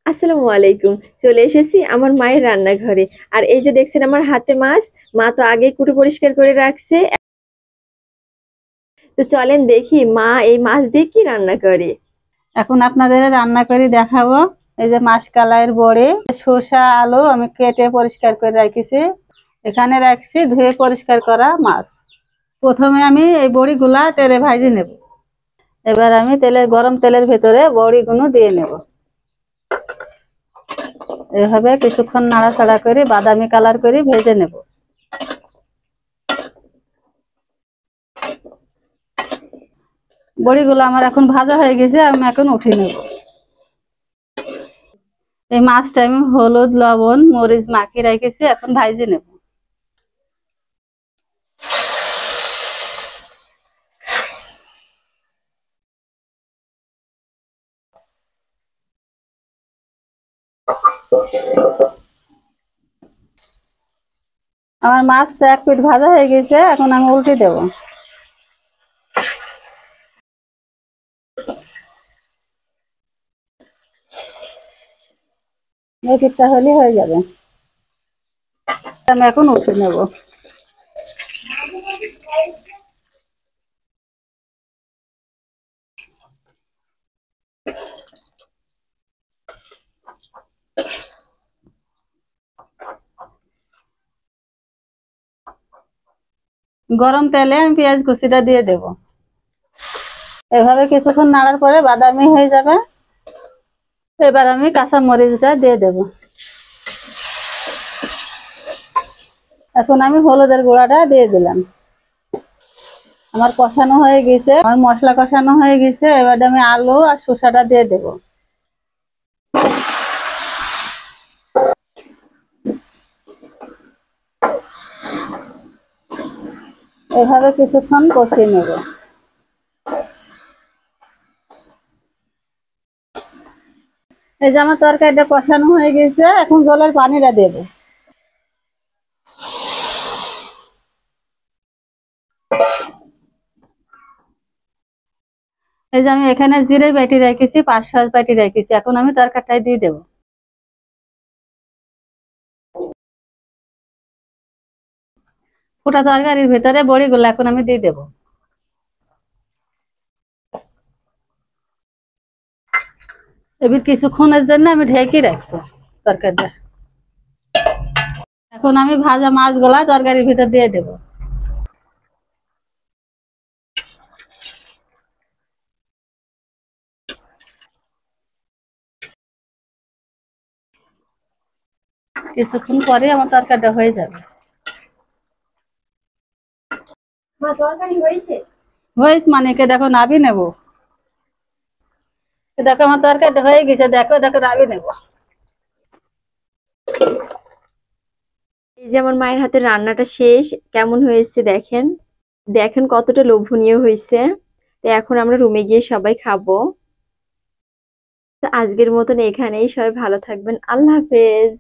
আসসালামু আলাইকুম। চলে এসেছি আমার মায়ের রান্নাঘরে। আর এই যে দেখছেন আমার হাতে মাছ, মা তো আগেই কুটু পরিষ্কার করে রাখছে। তো চলেন দেখি মা এই মাছ দিয়ে কি রান্না করে। এখন আপনাদের রান্না করে দেখাবো। এই যে মাসকালাইয়ের বড়ি, শসা, আলু আমি কেটে পরিষ্কার করে রাখছি। এখানে রাখছি ধুয়ে পরিষ্কার করা মাছ। প্রথমে আমি এই বড়িগুলা তেলে ভাজি নেব। এবার আমি গরম তেলের ভেতরে বড়িগুলো দিয়ে নেব। এভাবে কিছুক্ষণ নাড়াচাড়া করে বাদামি কালার করে ভেজে নেব। বড়িগুলো আমার এখন ভাজা হয়ে গেছে, আমি এখন উঠিয়ে নেব। এই মাছটা আমি হলুদ, লবণ, মরিচ মাখিয়ে রেখেছি, এখন ভাজি নেব। আমার মাছটা এক পিঠ ভাজা হয়ে গেছে, এখন আমি উল্টে দেব। এই পিঠটা হলে হয়ে যাবে। আমি এখন উল্টে নেব। গরম তেলে আমি পেঁয়াজ কুচিটা দিয়ে দেব। এভাবে কিছুক্ষণ নাড়ার পরে বাদামি হয়ে যাবে। এবার আমি কাঁচা মরিচটা দিয়ে দেব। এখন আমি হলুদের গুঁড়াটা দিয়ে দিলাম। আমার কষানো হয়ে গেছে, আমার মশলা কষানো হয়ে গেছে। এবার আমি আলু আর শসাটা দিয়ে দেব। এভাবে কিছুক্ষণ কষিয়ে নেব। এই যে আমার তরকারিটা কষানো হয়ে গেছে, এখন জলের পানিটা দেব। এই যে আমি এখানে জিরে বাটি রেখেছি, 5-6 বাটি রেখেছি, এখন আমি তরকারিটাই দিয়ে দেবো। ফোটা তরকারির ভিতরে বড়িগুলো এখন আমি দিয়ে দেবো। এবার কিছুক্ষণের জন্য আমি ঢেকে রাখবো তরকারিটা। এখন আমি ভাজা মাছগুলা তরকারির ভিতর দিয়ে দেব। কিছুক্ষণ পরে আমার তরকারিটা হয়ে যাবে। মা তরকারি হয়েছে? হয়েছে মানে কে দেখো নাবি নেব। দেখো আমার তরকারিটা হয়ে গেছে, দেখো দেখো নাবি নেব। এই যে আমার মায়ের হাতের রান্নাটা শেষ, কেমন হয়েছে দেখেন। দেখেন কতটা লোভনীয় হয়েছে। তো এখন আমরা রুমে গিয়ে সবাই খাবো। তো আজকের মতন এখানেই, সবাই ভালো থাকবেন। আল্লাহ হাফেজ।